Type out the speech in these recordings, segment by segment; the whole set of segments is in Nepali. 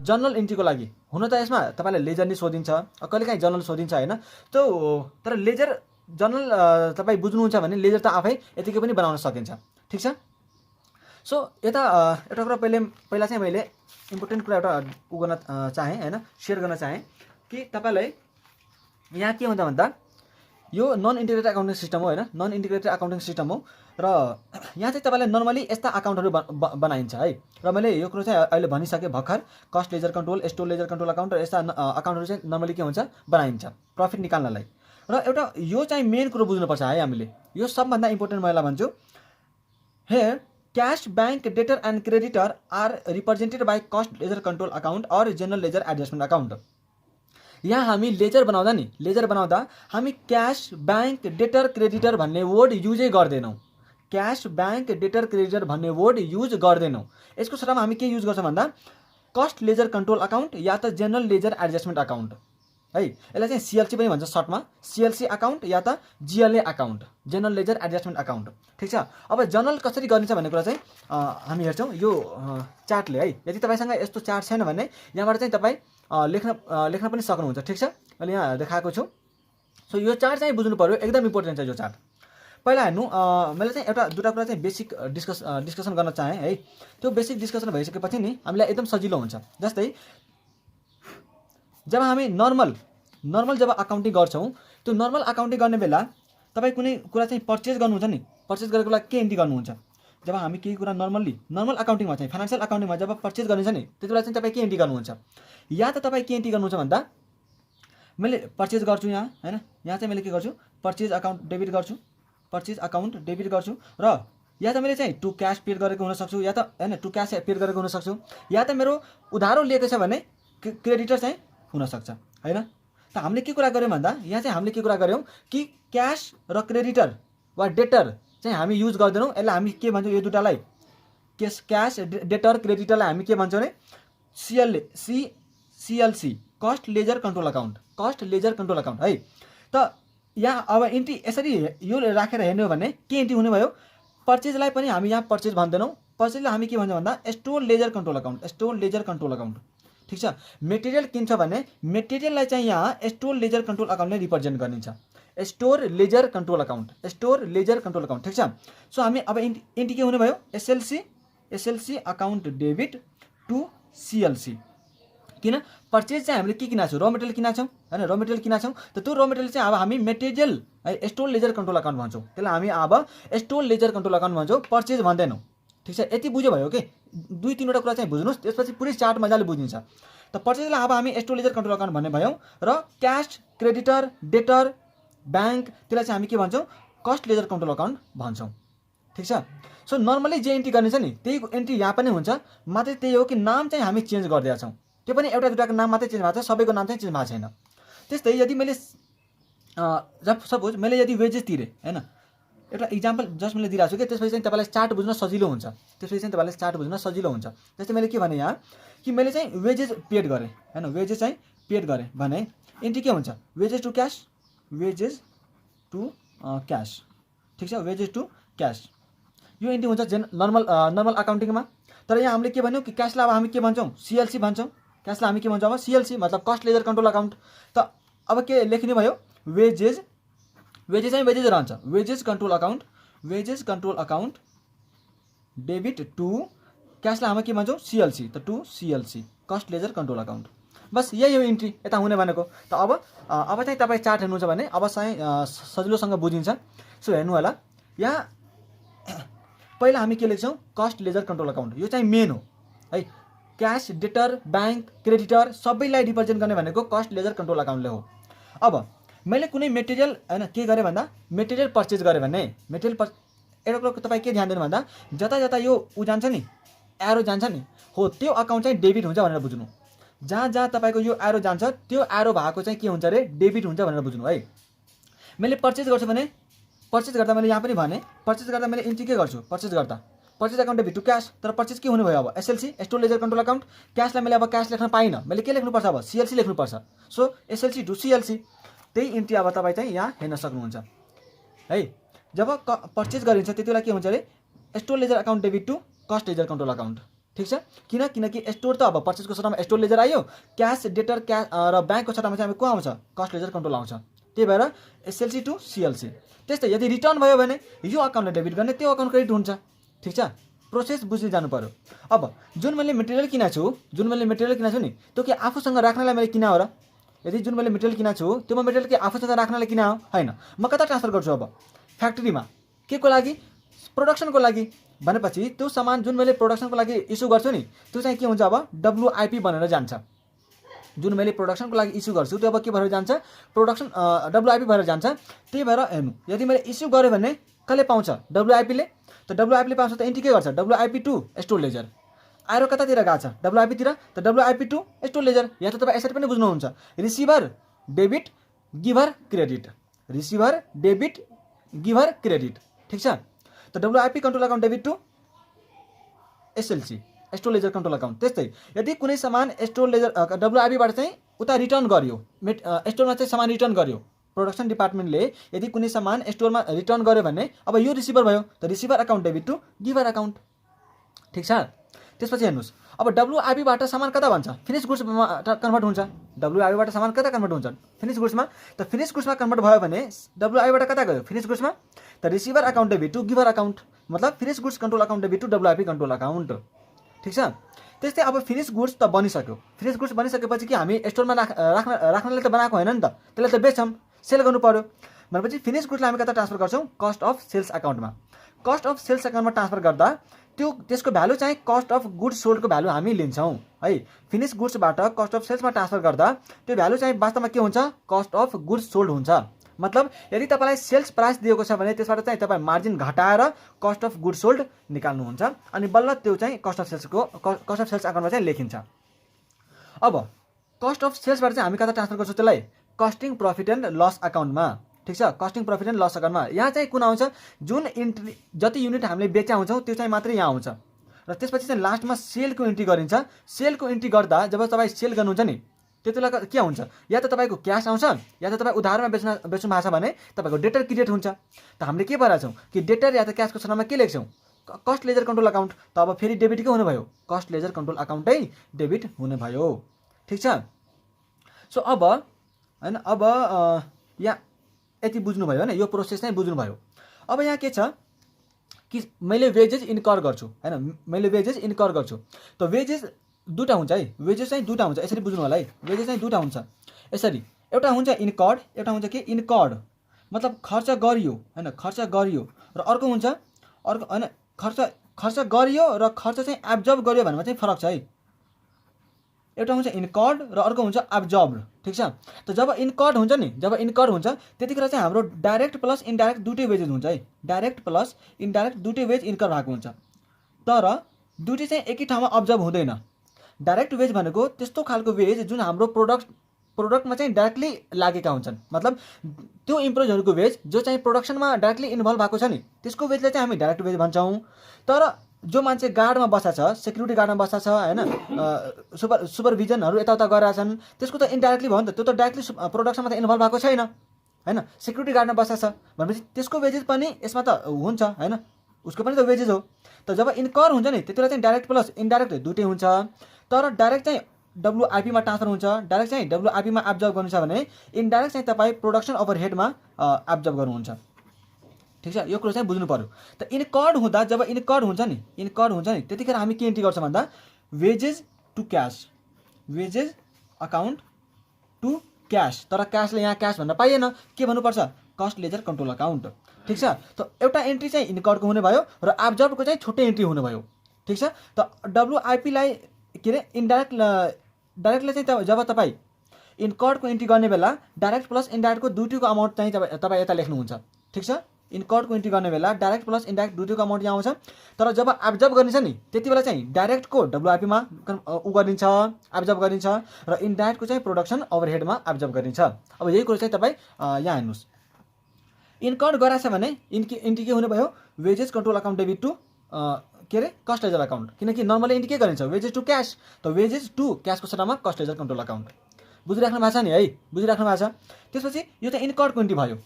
जनरल इन्ट्रीको लागि हुन त यसमा तपाईँले लेजर नि सोधिन्छ, कहिलेकाहीँ जनरल सोधिन्छ होइन, त्यो तर लेजर जनरल तपाईँ बुझ्नुहुन्छ भने लेजर त आफै यतिकै पनि बनाउन सकिन्छ। ठिक छ। सो यता एउटा कुरा पहिला चाहिँ मैले इम्पोर्टेन्ट कुरा एउटा उ गर्न चाहेँ होइन, सेयर गर्न चाहेँ कि तपाईँलाई यहाँ के हुन्छ भन्दा यो नन इन्टिग्रेटेड अकाउन्टिङ सिस्टम हो होइन, नन इन्टिग्रेटेड अकाउन्टिङ सिस्टम हो र यहाँ चाहिँ तपाईँलाई नर्मली यस्ता अकाउन्टहरू बनाइन्छ है। र मैले यो कुरो चाहिँ अहिले भनिसकेँ भर्खर, cost ledger control, store ledger control account र यस्ता अकाउन्टहरू चाहिँ नर्मली के हुन्छ बनाइन्छ प्रफिट निकाल्नलाई। र एउटा यो चाहिँ मेन कुरो बुझ्नुपर्छ है हामीले, यो सबभन्दा इम्पोर्टेन्ट मैले भन्छु। Here cash bank debtor and creditor are represented by cost ledger control account or general ledger adjustment account. यहाँ हामी लेजर बनाउँदा हामी क्यास बैंक डेटर क्रेडिटर भन्ने वर्ड युजै गर्दैनौँ। क्यास बैंक डेटर क्रेडिटर भन्ने वर्ड युज गर्दैनौँ। यसको सट्टामा हामी के युज गर्छौँ भन्दा कस्ट लेजर कन्ट्रोल अकाउन्ट या त जेनरल लेजर एडजस्टमेन्ट अकाउन्ट है। यसलाई चाहिँ सिएलसी पनि भन्छ सर्टमा, सिएलसी अकाउन्ट या त GLA account, general ledger adjustment account. ठिक छ। अब जनरल कसरी गरिन्छ भन्ने कुरा चाहिँ हामी हेर्छौँ यो चार्टले है। यदि तपाईँसँग यस्तो चार्ट छैन भने यहाँबाट चाहिँ तपाईँ लेख्न पनि सक्नुहुन्छ। ठिक छ। मैले यहाँ देखाएको छु। सो यो चार्ट चाहिँ बुझ्नु पर्यो, एकदम इम्पोर्टेन्ट छ यो चार्ट। पहिला हेर्नु, मैले चाहिँ दुईवटा कुरा चाहिँ बेसिक डिस्कसन गर्न चाहेँ है। त्यो बेसिक डिस्कसन भइसकेपछि नि हामीलाई एकदम सजिलो हुन्छ। जस्तै जब हामी नर्मल जब अकाउन्टिङ गर्छौँ, त्यो नर्मल अकाउन्टिङ गर्ने बेला तपाईँ कुनै कुरा चाहिँ पर्चेज गर्नुहुन्छ नि, पर्चेज गरेको बेला के एन्ट्री गर्नुहुन्छ? जब हामी केही कुरा नर्मल अकाउन्टिङमा चाहिँ फाइनेन्सियल अकाउन्टिङमा जब पर्चेज गरिन्छ नि त्यति बेला चाहिँ तपाईँ के एन्ट्री गर्नुहुन्छ? या त तपाईँ के एन्ट्री गर्नुहुन्छ भन्दा मैले पर्चेज गर्छु यहाँ होइन, यहाँ चाहिँ मैले के गर्छु पर्चेज अकाउन्ट डेबिट गर्छु, पर्चेज अकाउन्ट डेबिट गर्छु र या त मैले चाहिँ टु क्यास पेड गरेको हुनसक्छु, या त होइन टु क्यास पेड गरेको हुनसक्छु, या त मेरो उधारो लिएको छ भने क्रेडिटर चाहिँ हुनसक्छ होइन। त हामीले के कुरा गऱ्यौँ भन्दा यहाँ चाहिँ हामीले के कुरा गऱ्यौँ कि क्यास र क्रेडिटर वा डेटर चाहिँ हामी युज गर्दैनौँ। यसलाई हामी के भन्छौँ, यो दुइटालाई क्यास डेटर क्रेडिटरलाई हामी के भन्छौँ भने CLC cost ledger control account, cost ledger control account है। त यहाँ अब इन्ट्री यसरी यो राखेर हेर्ने हो भने के इन्ट्री हुने भयो, पर्चेजलाई पनि हामी यहाँ पर्चेज भन्दैनौँ, पर्चेजलाई हामी के भन्छौँ भन्दा store ledger control account, store ledger control account. ठिक छ। मेटेरियल किन्छ भने मेटेरियललाई चाहिँ यहाँ स्टोर लेजर कन्ट्रोल अकाउन्टले रिप्रेजेन्ट गरिन्छ, store ledger control account, store ledger control account. ठिक छ। सो हामी अब इन्ट्री के हुने भयो, एसएलसी अकाउन्ट डेबिट टु सिएलसी। किन पर्चेज चाहिँ हामीले के किनेको छौँ, र मेटेरियल किनेको छौँ होइन, र मेटेरियल किनेको छौँ। त त्यो र मेटेरियल चाहिँ अब हामी material store ledger control account भन्छौँ, त्यसलाई हामी अब स्टोर लेजर कन्ट्रोल अकाउन्ट भन्छौँ, पर्चेज भन्दैनौँ। ठिक छ। यति बुझ्यो भयो कि दुई तिनवटा कुरा चाहिँ बुझ्नुहोस्, त्यसपछि पुरै चार्ट मजाले बुझिन्छ। त पर्चेजलाई अब हामी स्टोर लेजर कन्ट्रोल अकाउन्ट भन्ने भयौँ र क्यास क्रेडिटर डेटर ब्याङ्क त्यसलाई चाहिँ हामी के भन्छौँ, कस्ट लेजर कन्ट्रोल अकाउन्ट भन्छौँ। ठिक छ। सो नर्मली जे एन्ट्री गर्ने छ नि त्यही एन्ट्री यहाँ पनि हुन्छ, मात्रै त्यही हो कि नाम चाहिँ हामी चेन्ज गरिदिएका छौँ। त्यो पनि एउटा दुइटाको नाम मात्रै चेन्ज भएको छ, सबैको नाम चाहिँ चेन्ज भएको छैन। त्यस्तै यदि मैले सपोज मैले यदि वेजेस तिरेँ होइन, एउटा इक्जाम्पल जस्ट मैले दिइरहेको छु कि त्यसपछि चाहिँ तपाईँलाई चार्ट बुझ्न सजिलो हुन्छ, जस्तै मैले के भने यहाँ कि मैले चाहिँ वेजेस पेड गरेँ होइन, वेजेस चाहिँ पेड गरेँ भने एन्ट्री के हुन्छ, wages to cash, wages to cash. ठिक छ। वेजेस टु क्यास यो एन्ट्री हुन्छ नर्मल अकाउन्टिङमा। तर यहाँ हामीले के भन्यौँ कि क्यासलाई अब हामी के भन्छौँ, सिएलसी भन्छौँ। क्यासलाई हामी के भन्छौँ अब सिएलसी मतलब कस्ट लेजर कन्ट्रोल अकाउन्ट। त अब के लेख्ने भयो, वेजेस चाहिँ वेजेस रहन्छ, wages control account debit to क्यासलाई हामी के भन्छौँ सिएलसी, त to CLC cost ledger control account. बस यही हो इन्ट्री यता हुने भनेको। त अब चाहिँ तपाईँ चार्ट हेर्नुहुन्छ भने अब चाहिँ सजिलोसँग बुझिन्छ। सो हेर्नु होला, यहाँ पहिला हामी के लेख्छौँ, कस्ट लेजर कन्ट्रोल अकाउन्ट, यो चाहिँ मेन हो है। क्यास डेटर ब्याङ्क क्रेडिटर सबैलाई रिप्रेजेन्ट गर्ने भनेको कस्ट लेजर कन्ट्रोल अकाउन्टले हो। अब मैले कुनै मेटेरियल होइन के गरेँ भन्दा मेटेरियल पर्चेज गरेँ भने एउटा कुरो तपाईँ के ध्यान दिनु भन्दा जता जता यो ऊ जान्छ नि एरो जान्छ नि हो त्यो अकाउन्ट चाहिँ डेबिट हुन्छ भनेर बुझ्नु। जहाँ जहाँ तपाईँको यो एरो जान्छ त्यो एरो भएको चाहिँ के हुन्छ अरे डेबिट हुन्छ भनेर बुझ्नु है। मैले पर्चेज गर्छु भने पर्चेज गर्दा मैले यहाँ पनि भने पर्चेज गर्दा मैले इन्ट्री के गर्छु, purchase account debit to cash. तर पर्चेज के हुने भयो अब SLC store ledger control account. क्यासलाई मैले अब क्यास लेख्न पाइनँ, मैले के लेख्नुपर्छ अब सिएलसी लेख्नुपर्छ। सो एसएलसी टु सिएलसी त्यही इन्ट्री अब तपाईँ चाहिँ यहाँ हेर्न सक्नुहुन्छ है। जब पर्चेज गरिन्छ त्यति बेला के हुन्छ अरे store ledger account debit to cost ledger control account. ठिक छ। किनकि स्टोर त अब पर्चेसको सट्टामा स्टोर लेजर आयो, क्यास डेटर र ब्याङ्कको सट्टामा चाहिँ को आउँछ, कस्ट लेजर कन्ट्रोल आउँछ। त्यही भएर एसएलसी टु सिएलसी। त्यस्तै यदि रिटर्न भयो भने यो अकाउन्टले डेबिट गर्ने, त्यो अकाउन्ट क्रेडिट हुन्छ। ठिक छ, प्रोसेस बुझ्दै जानु पर्यो। अब जुन मैले मेटेरियल किनेको छु नि, त्यो के आफूसँग राख्नलाई मैले किने हो र? यदि जुन मैले मेटेरियल किनेको छु त्यो मेटेरियल के आफूसँग राख्नलाई किने हो? होइन। म कता ट्रान्सफर गर्छु अब? फ्याक्ट्रीमा। के को लागि? प्रोडक्सनको लागि। भनेपछि त्यो सामान जुन मैले प्रोडक्सनको लागि इस्यु गर्छु नि, त्यो चाहिँ के हुन्छ अब डब्लुआइपी बनेर जान्छ। जुन मैले प्रोडक्सनको लागि इस्यु गर्छु त्यो अब के भएर जान्छ, प्रोडक्सन डब्लुआइपी भएर जान्छ। त्यही भएर हेर्नु, यदि मैले इस्यु गरेँ भने कसले पाउँछ, डब्लुआइपीले। त डब्लुआइपीले पाउँछ त एन्ट्री के गर्छ, डब्लुआइपी टु स्टोर लेजर। आएर कतातिर गएको छ, डब्लुआइपीतिर। त डब्लुआइपी टु स्टोर लेजर। या त तपाईँ यसरी पनि बुझ्नुहुन्छ, receiver debit giver credit, receiver debit giver credit. ठिक छ। त WIP control account debit to SLC store ledger control account. त्यस्तै यदि कुनै सामान स्टोर लेजर डब्लुआइपीबाट चाहिँ उता रिटर्न गर्यो, स्टोरमा चाहिँ सामान रिटर्न गर्यो, प्रोडक्सन डिपार्टमेन्टले यदि कुनै सामान स्टोरमा रिटर्न गर्यो भने अब यो रिसिभर भयो। त receiver account debit to giver account. ठिक छ। त्यसपछि हेर्नुहोस्, अब डब्लुआइपीबाट सामान कता भन्छ, फिनिस गुड्समा कन्भर्ट हुन्छ। डब्लुआइपीबाट सामान कता कन्भर्ट हुन्छ, फिनिस गुड्समा। त फिनिस गुड्समा कन्भर्ट भयो भने डब्लुआइपीबाट कता गयो, फिनिस गुड्समा। त receiver account debit to giver account, मतलब finish goods control account debit to WIP control account. ठिक छ। त्यस्तै अब फिनिस गुड्स त बनिसक्यो। फिनिस गुड्स बनिसकेपछि कि हामी स्टोरमा राख्नलाई त बनाएको होइन नि त, त्यसलाई त बेच्छौँ, सेल गर्नु पर्यो। भनेपछि फिनिस गुड्सलाई हामी कता ट्रान्सफर गर्छौँ, cost of sales अकाउन्टमा। Cost of sales अकाउन्टमा transfer गर्दा त्यसको भ्यालु चाहिँ कस्ट अफ गुड्स सोल्डको भ्यालु हामी लिन्छौँ है। फिनिस गुड्सबाट कस्ट अफ सेल्समा ट्रान्सफर गर्दा त्यो भ्यालु चाहिँ वास्तवमा के हुन्छ, कस्ट अफ गुड्स सोल्ड हुन्छ। मतलब यदि तपाईँलाई सेल्स प्राइस दिएको छ भने त्यसबाट चाहिँ तपाईँ मार्जिन घटाएर कस्ट अफ गुड्स सोल्ड निकाल्नुहुन्छ, अनि बल्ल त्यो चाहिँ कस्ट अफ सेल्स अकाउन्टमा चाहिँ लेखिन्छ। अब कस्ट अफ सेल्सबाट चाहिँ हामी कता ट्रान्सफर गर्छौँ त्यसलाई, कस्टिङ प्रफिट एन्ड लस अकाउन्टमा। ठिक छ। कस्टिङ प्रफिट एन्ड लस अकाउन्टमा यहाँ चाहिँ कुन आउँछ, जुन इन्ट्री जति युनिट हामीले बेचा हुन्छौँ त्यो चाहिँ मात्रै यहाँ आउँछ। र त्यसपछि चाहिँ लास्टमा सेलको इन्ट्री गरिन्छ। सेलको इन्ट्री गर्दा जब तपाईँ सेल गर्नुहुन्छ नि, त्यति बेला के हुन्छ, या त तपाईँको क्यास आउँछ, या त तपाईँ उधारमा बेच्नु भएको छ भने तपाईँको डेटर क्रिएट हुन्छ। त हामीले के भइरहेको छौँ कि डेटर या त क्यासको सट्टामा के लेख्छौँ, कस्ट लेजर कन्ट्रोल अकाउन्ट। त अब फेरि डेबिट के हुने भयो, कस्ट लेजर कन्ट्रोल अकाउन्टै डेबिट हुने भयो। ठिक छ। सो अब होइन, अब यहाँ यति बुझ्नुभयो होइन, यो प्रोसेस नै बुझ्नुभयो। अब यहाँ के छ कि मैले वेजेस इन्कर गर्छु होइन, मैले वेजेस इन्कर गर्छु। त वेजेस दुईवटा हुन्छ है, वेजेस चाहिँ दुईवटा हुन्छ, यसरी बुझ्नु होला है। वेजेस चाहिँ दुईवटा हुन्छ यसरी, एउटा हुन्छ इन्कर्ड, एउटा हुन्छ के इन्कर्ड, मतलब खर्च गरियो होइन, खर्च गरियो। र अर्को हुन्छ होइन, खर्च गरियो र खर्च चाहिँ एब्जर्ब गरियो भनेमा चाहिँ फरक छ है। एउटा हुन्छ इन्कर्ड र अर्को हुन्छ एब्जर्ब्ड। ठिक छ। त जब इन्कर्ड हुन्छ नि, जब इन्कर्ड हुन्छ त्यतिखेर चाहिँ हाम्रो डाइरेक्ट प्लस इन्डाइरेक्ट दुइटै वेजेस हुन्छ है। डाइरेक्ट प्लस इन्डाइरेक्ट दुइटै वेज इन्कर भएको हुन्छ, तर दुइटै चाहिँ एकै ठाउँमा अब्जर्भ हुँदैन। डाइरेक्ट वेज भनेको त्यस्तो खालको वेज जुन हाम्रो प्रोडक्टमा चाहिँ डाइरेक्टली लागेका हुन्छन्, मतलब त्यो इम्प्लोइजहरूको वेज जो चाहिँ प्रोडक्सनमा डाइरेक्टली इन्भल्भ भएको छ नि, त्यसको वेजलाई चाहिँ हामी डाइरेक्ट वेज भन्छौँ। तर जो मान्छे गार्डमा बस्छ, सेक्युरिटी गार्डमा बस्छ होइन, सुपरभिजनहरू यताउता गरेका छन्, त्यसको त इन्डाइरेक्टली भयो नि त, त्यो त डाइरेक्टली प्रोडक्सनमा त इन्भल्भ भएको छैन होइन। सेक्युरिटी गार्डमा बस्छ भनेपछि त्यसको वेजेस पनि यसमा त हुन्छ होइन, उसको पनि त वेजेस हो। त जब इन्कर हुन्छ नि त्यति बेला चाहिँ डाइरेक्ट प्लस इन्डाइरेक्ट दुइटै हुन्छ। तर डाइरेक्ट चाहिँ डब्लुआइपीमा ट्रान्सफर हुन्छ, डाइरेक्ट चाहिँ डब्लुआइपीमा एब्जर्भ गर्नु छ भने इन्डाइरेक्ट चाहिँ तपाईँ प्रोडक्सन ओभरहेडमा एब्जर्भ गर्नुहुन्छ। ठिक छ। यो कुरो चाहिँ बुझ्नु पर्यो। त इन्कर्ड हुँदा, जब इन्कर्ड हुन्छ नि त्यतिखेर हामी के इन्ट्री गर्छौँ भन्दा wages to cash, wages account to cash. तर क्यासले यहाँ क्यास भन्न पाइएन, के भन्नुपर्छ, कस्ट लेजर कन्ट्रोल अकाउन्ट। ठिक छ। त एउटा इन्ट्री चाहिँ इन्कर्डको हुने भयो र एब्जर्बको चाहिँ छुट्टै इन्ट्री हुने भयो। ठिक छ। त डब्लुआइपीलाई के अरे डाइरेक्टलाई चाहिँ जब तपाईँ इन्कर्डको इन्ट्री गर्ने बेला डाइरेक्ट प्लस इन्डाइरेक्टको दुइटैको अमाउन्ट चाहिँ तपाईँ यता लेख्नुहुन्छ। ठिक छ। इन्कर्डको इन्ट्री गर्ने बेला डाइरेक्ट प्लस इन्डाइरेक्ट दुइटैको अमाउन्ट यहाँ आउँछ। तर जब एब्जर्ब गरिन्छ नि त्यति बेला चाहिँ डाइरेक्टको डब्लुआइपीमा गरिन्छ, एब्जर्ब गरिन्छ, र इन्डाइरेक्टको चाहिँ प्रोडक्सन ओभरहेडमा एब्जर्ब गरिन्छ। अब यही कुरो चाहिँ तपाईँ यहाँ हेर्नुहोस्, इन्कर्ड गराएछ भने इन्ट्री के हुने भयो, wages control account debit to के अरे कस्ट लेजर अकाउन्ट। किनकि नर्मली इन्ट्री के गरिन्छ, वेजेस टु क्यास। त वेजेस टु क्यासको सट्टामा कस्ट लेजर कन्ट्रोल अकाउन्ट। बुझिराख्नु भएको छ नि है, बुझिराख्नु भएको छ। त्यसपछि यो त इन्कर्डको इन्ट्री भयो।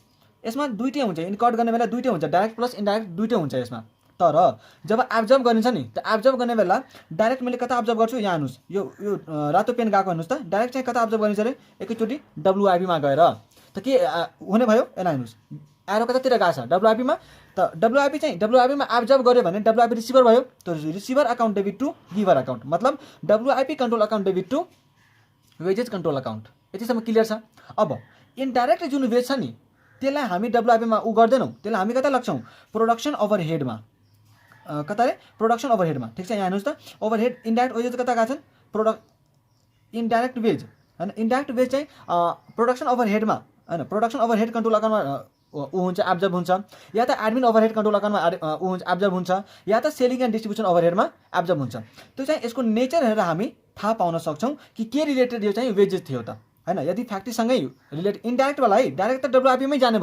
यसमा दुइटै हुन्छ, इन्कर्ड गर्ने बेला दुइटै हुन्छ, डाइरेक्ट प्लस इन्डाइरेक्ट दुइटै हुन्छ यसमा। तर जब एब्जर्ब गरिन्छ नि त एब्जर्ब गर्ने बेला डाइरेक्ट मैले कता अब्जर्ब गर्छु यहाँ हेर्नुहोस् यो रातो पेन गएको हेर्नुहोस् त डाइरेक्ट चाहिँ कता अब्जर्ब गरिन्छ अरे एकैचोटि डब्लुआइपीमा गएर त के हुने भयो यसलाई हेर्नुहोस् एरो कतातिर गएको छ डब्लुआइपीमा त डब्लुआइपीमा एब्जर्ब गर्यो भने डब्लुआइपी रिसिभर भयो त receiver account debit to giver account मतलब WIP control account debit to wages control account यतिसम्म क्लियर छ। अब इन्डाइरेक्ट जुन वेज छ नि त्यसलाई हामी डब्लुआइपीमा गर्दैनौँ त्यसलाई हामी कता लाग्छौँ प्रोडक्सन ओभरहेडमा कता रे प्रोडक्सन ओभरहेडमा ठिक छ। यहाँ हेर्नुहोस् त ओभरहेड इन्डाइरेक्ट वेजेस कता गएको छन् इन्डाइरेक्ट वेज होइन इन्डाइरेक्ट वेज चाहिँ प्रोडक्सन ओभरहेडमा होइन प्रोडक्सन ओभरहेड कन्ट्रोल अकाउन्टमा ऊ हुन्छ एब्जर्ब हुन्छ या त एडमिन ओभरहेड कन्ट्रोल अकाउन्टमा ऊ हुन्छ एब्जर्ब हुन्छ या त सेलिङ एन्ड डिस्ट्रिब्युसन ओभरहेडमा एब्जर्ब हुन्छ। त्यो चाहिँ यसको नेचर हेरेर हामी थाहा पाउन सक्छौँ कि के रिलेटेड यो चाहिँ वेजेस थियो त होइन। यदि फ्याक्ट्रीसँगै रिलेटेड इन्डाइरेक्टवाला है डाइरेक्ट त डब्लुआइपीमै जाने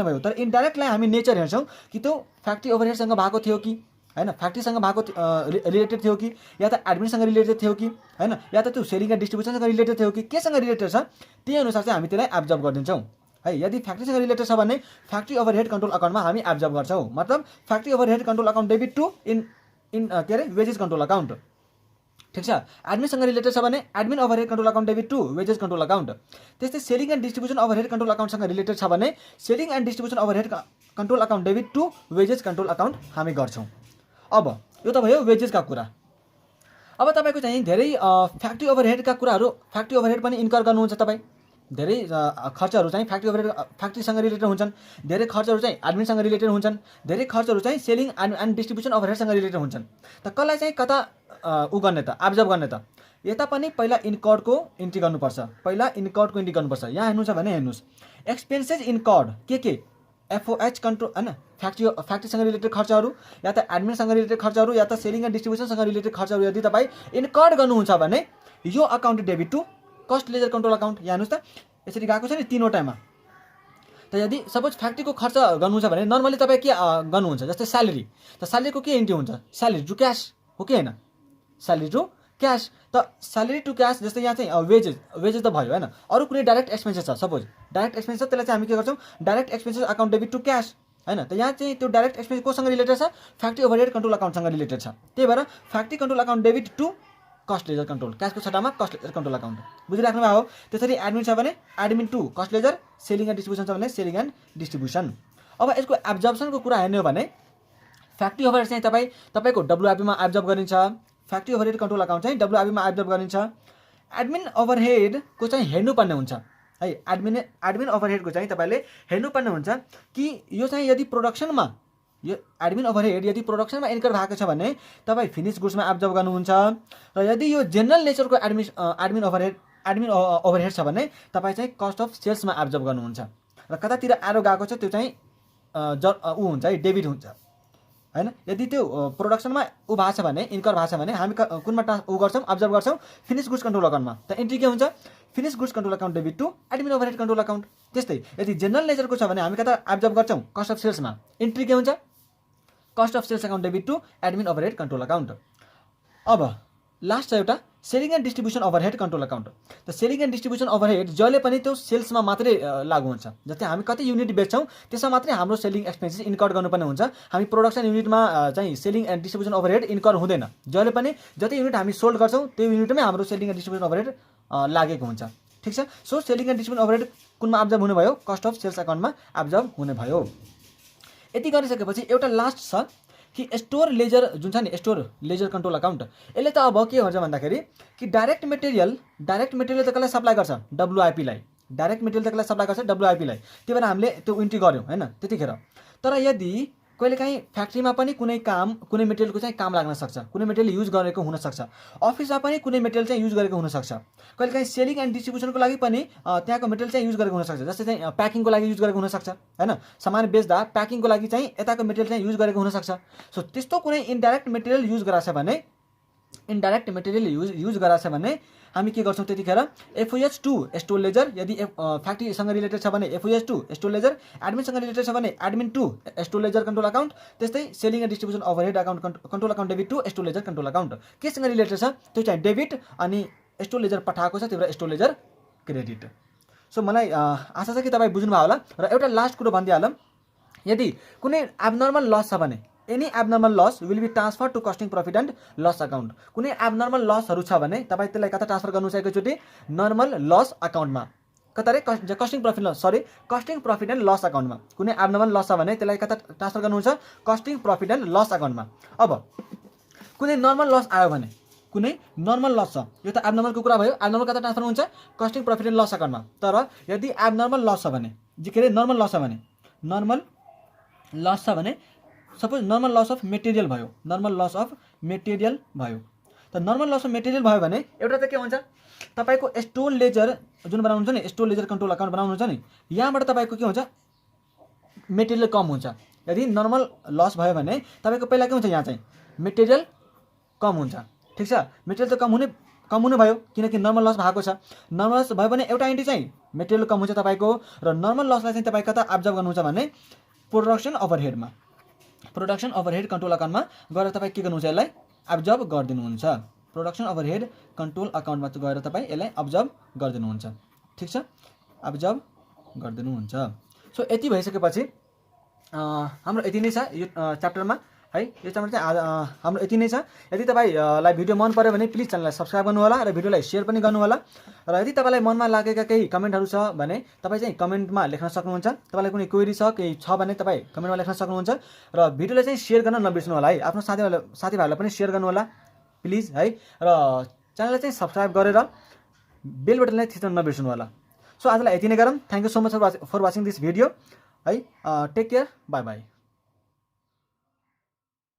भयो तर इन्डाइरेक्टलाई हामी नेचर हेर्छौँ कि त्यो फ्याक्ट्री ओभरहेडसँग भएको थियो कि होइन फ्याक्ट्रीसँग भएको रिलेटेड थियो कि या त एडमिनसँग रिलेटेड थियो कि होइन या त त्यो सेलिङ एन्ड डिस्ट्रिब्युसनसँग रिलेटेड थियो कि केसँग रिलेटेड छ त्यही अनुसार चाहिँ हामी त्यसलाई एब्जर्ब गरिदिन्छौँ है। यदि फ्याक्ट्रीसँग रिलेटेड छ भने फ्याक्ट्री ओभरहेड कन्ट्रोल अकाउन्टमा हामी एब्जर्ब गर्छौँ मतलब factory overhead control account debit to के अरे वेजेस कन्ट्रोल अकाउन्ट ठिक छ। एडमिनसँग रिलेटेड छ भने admin overhead control account debit to wages control account. त्यस्तै selling and distribution overhead control अकाउन्टसँग रिलेटेड छ भने selling and distribution overhead control account debit to wages control account हामी गर्छौँ। अब यो त भयो वेजेसका कुरा। अब तपाईँको चाहिँ धेरै फ्याक्ट्री ओभरहेडका कुराहरू फ्याक्ट्री ओभरहेड पनि इन्कर गर्नुहुन्छ तपाईँ धेरै खर्चहरू चाहिँ फ्याक्ट्रीसँग रिलेटेड हुन्छन् धेरै खर्चहरू चाहिँ एडमिनसँग रिलेटेड हुन्छन् धेरै खर्चहरू चाहिँ सेलिङ एन्ड डिस्ट्रिब्युसन ओभरहेडसँग रिलेटेड हुन्छन् त कसलाई चाहिँ कता ऊ गर्ने त एब्जर्ब गर्ने त यता पनि पहिला इन्कर्डको इन्ट्री गर्नुपर्छ यहाँ हेर्नुहुन्छ भने हेर्नुहोस् एक्सपेन्सेस इन्कर्ड के एफओएच कन्ट्रोल होइन फ्याक्ट्रीसँग रिलेटेड खर्चहरू या त एडमिनसँग रिलेटेड खर्चहरू या त सेलिङ एन्ड डिस्ट्रिब्युसनसँग रिलेटेड खर्चहरू यदि तपाईँ इन्कर्ड गर्नुहुन्छ भने यो account debit to cost ledger control account यहाँ हेर्नुहोस् त यसरी गएको छ नि तीनवटामा। त यदि सपोज फ्याक्ट्रीको खर्च गर्नुहुन्छ भने नर्मली तपाईँ के गर्नुहुन्छ जस्तै स्यालेरी त स्यालेरीको के इन्ट्री हुन्छ स्यालेरी टु क्यास हो कि होइन स्यालेरी टु क्यास त स्यालेरी टु क्यास जस्तै यहाँ चाहिँ वेजेस त भयो होइन अरू कुनै डाइरेक्ट एक्सपेन्सेस छ सपोज डाइरेक्ट एक्सपेन्सेस त्यसलाई चाहिँ हामी के गर्छौँ direct expenses account debit to cash होइन त यहाँ चाहिँ त्यो डाइरेक्ट एक्सपेन्सेस कोसँग रिलेटेड छ फ्याक्ट्री ओभरहेड कन्ट्रोल अकाउन्टसँग रिलेटेड छ त्यही भएर factory control account debit to cost ledger control क्यासको छटामा कस्ट लेजर कन्ट्रोल अकाउन्ट बुझिराख्नु भएको हो। त्यसरी एडमिन छ भने admin to cost ledger selling and distribution छ भने सेलिङ एन्ड डिस्ट्रिब्युसन। अब यसको एब्जर्प्सनको कुरा हेर्ने हो भने फ्याक्ट्री ओभरहेड चाहिँ तपाईँको डब्लुआइपीमा एब्जर्ब गरिन्छ फ्याक्ट्री ओभरहेड कन्ट्रोल अकाउन्ट चाहिँ डब्लुआइपीमा एब्जर्ब गरिन्छ। एडमिन ओभरहेडको चाहिँ हेर्नुपर्ने हुन्छ है एडमिन ओभरहेडको चाहिँ तपाईँले हेर्नुपर्ने हुन्छ कि यो चाहिँ यदि प्रोडक्सनमा यो एडमिन ओभरहेड यदि प्रोडक्सनमा इन्कर भएको छ भने तपाईँ फिनिस गुड्समा एब्जर्ब गर्नुहुन्छ र यदि यो जेनरल नेचरको एडमिन ओभरहेड छ भने तपाईँ चाहिँ कस्ट अफ सेल्समा एब्जर्ब गर्नुहुन्छ र कतातिर एरो गएको छ त्यो चाहिँ ऊ हुन्छ है डेबिट हुन्छ होइन। यदि त्यो प्रोडक्सनमा ऊ भएको छ भने इन्कर भएको छ भने हामी कुनमा ऊ गर्छौँ एब्जर्ब गर्छौँ फिनिस गुड्स कन्ट्रोल अकाउन्टमा त इन्ट्री के हुन्छ finish goods control account debit to admin overhead control account. त्यस्तै यदि जेनरल नेचरको छ भने हामी कता एब्जर्ब गर्छौँ कस्ट अफ सेल्समा इन्ट्री के हुन्छ cost of sales account debit to admin overhead control account. अब लास्ट छ एउटा selling and distribution overhead control account. त सेलिङ एन्ड डिस्ट्रिब्युसन ओभरहेड जहिले पनि त्यो सेल्समा मात्रै लागु हुन्छ जस्तै हामी कति युनिट बेच्छौँ त्यसमा मात्रै हाम्रो सेलिङ एक्सपेन्सेस इन्कर्ड गर्नुपर्ने हुन्छ हामी प्रोडक्सन युनिटमा चाहिँ selling and distribution overhead incur हुँदैन जहिले पनि जति युनिट हामी सोल्ड गर्छौँ त्यो युनिटमै हाम्रो सेलिङ एन्ड डिस्ट्रिब्युसन ओभरहेड लागेको हुन्छ ठिक छ। So selling and distribution overhead कुनमा एब्जर्ब हुने भयो कस्ट अफ सेल्स अकाउन्टमा एब्जर्ब हुने भयो। यति गरिसकेपछि एउटा लास्ट छ कि स्टोर लेजर जुन छ नि स्टोर लेजर कन्ट्रोल अकाउन्ट यसले त अब के भन्छ भन्दाखेरि कि डाइरेक्ट मेटेरियल त कसलाई सप्लाई गर्छ डब्लुआइपीलाई डाइरेक्ट मेटेरियल त कसलाई सप्लाई गर्छ डब्लुआइपीलाई त्यही भएर हामीले त्यो इन्ट्री गऱ्यौँ होइन त्यतिखेर। तर यदि कहिलेकाहीँ फ्याक्ट्रीमा पनि कुनै मेटेरियलको चाहिँ काम लाग्न सक्छ कुनै मेटेरियल युज गरेको हुनसक्छ अफिसमा पनि कुनै मेटेरियल चाहिँ युज गरेको हुनसक्छ कहिलेकाहीँ सेलिङ एन्ड डिस्ट्रिब्युसनको लागि पनि त्यहाँको मेटेरियल चाहिँ युज गरेको हुनसक्छ जस्तै चाहिँ प्याकिङको लागि युज गरेको हुनसक्छ होइन सामान बेच्दा प्याकिङको लागि चाहिँ यताको मेटेरियल चाहिँ युज गरेको हुनसक्छ। सो त्यस्तो कुनै इन्डाइरेक्ट मेटेरियल युज गराछ भने हामी के गर्छौँ त्यतिखेर एफओएच2 स्टोर लेजर यदि फ्याक्ट्रीसँग रिलेटेड छ भने एफओएच2 स्टोर लेजर एडमिनसँग रिलेटेड छ भने admin 2 store ledger control account त्यस्तै selling and distribution overhead account control account debit to store ledger control account केसँग रिलेटेड छ त्यो चाहिँ डेबिट अनि स्टोर लेजर पठाएको छ त्यही भएर स्टोर लेजर क्रेडिट। सो मलाई आशा छ कि तपाईँ बुझ्नुभयो होला र एउटा लास्ट कुरो भनिदिइहालौँ यदि कुनै एबनर्मल लस छ भने any abnormal loss will be transfer to costing profit and loss account. कुनै एबनर्मल लसहरू छ भने तपाईँ त्यसलाई कता ट्रान्सफर गर्नुहुन्छ एकैचोटि नर्मल लस अकाउन्टमा, कता रे costing profit loss sorry costing profit and loss अकाउन्टमा। कुनै एबनर्मल लस छ भने त्यसलाई कता ट्रान्सफर गर्नुहुन्छ कस्टिङ प्रफिट एन्ड लस अकाउन्टमा। अब कुनै नर्मल लस आयो भने कुनै नर्मल लस छ, यो त एबनर्मलको कुरा भयो, एबनर्मल कता ट्रान्सफर हुन्छ कस्टिङ प्रफिट एन्ड लस अकाउन्टमा। तर यदि एबनर्मल लस छ भने के अरे नर्मल लस छ भने नर्मल लस छ भने suppose normal loss of material भयो, नर्मल लस अफ मेटेरियल भयो। त नर्मल लस अफ मेटेरियल भयो भने एउटा त के हुन्छ तपाईँको स्टोर लेजर जुन बनाउनुहुन्छ नि, स्टोर लेजर कन्ट्रोल अकाउन्ट बनाउनुहुन्छ नि, यहाँबाट तपाईँको के हुन्छ मेटेरियल कम हुन्छ। यदि नर्मल लस भयो भने तपाईँको पहिला के हुन्छ यहाँ चाहिँ मेटेरियल कम हुन्छ। ठिक छ, मेटेरियल त कम हुने भयो किनकि नर्मल लस भएको छ। नर्मल लस भयो भने एउटा एन्ट्री चाहिँ मेटेरियल कम हुन्छ तपाईँको, र नर्मल लसलाई चाहिँ तपाईँ कता अब्जर्भ गर्नुहुन्छ भने प्रोडक्सन ओभरहेडमा, प्रोडक्सन ओभरहेड कन्ट्रोल अकाउन्टमा गएर तपाईँ के गर्नुहुन्छ यसलाई अब्जर्भ गरिदिनुहुन्छ। प्रोडक्सन ओभरहेड कन्ट्रोल अकाउन्टमा गएर तपाईँ यसलाई अब्जर्भ गरिदिनुहुन्छ। ठिक छ, अब्जर्भ गरिदिनुहुन्छ। सो यति भइसकेपछि हाम्रो यति नै छ यो च्याप्टरमा है। यो च्याप्टर चाहिँ हाम्रो यति नै छ। यदि तपाईँलाई भिडियो मन पर्यो भने प्लिज च्यानललाई सब्सक्राइब गर्नु होला र भिडियोलाई सेयर पनि गर्नु होला। र यदि तपाईँलाई मनमा लागेका केही कमेन्टहरू छ भने तपाईँ चाहिँ कमेन्टमा लेख्न सक्नुहुन्छ। तपाईँलाई कुनै क्वेरी छ केही छ भने तपाईँ कमेन्टमा लेख्न सक्नुहुन्छ। र भिडियोलाई चाहिँ सेयर गर्न नबिर्सनु होला है, आफ्नो साथीभाइहरूलाई पनि सेयर गर्नु होला प्लिज है। र च्यानललाई चाहिँ सब्सक्राइब गरेर बेल बटनलाई थिच्न नबिर्सनु होला। सो आजलाई यति नै गरौँ। Thank you so much for watching this video है। Take care, bye by.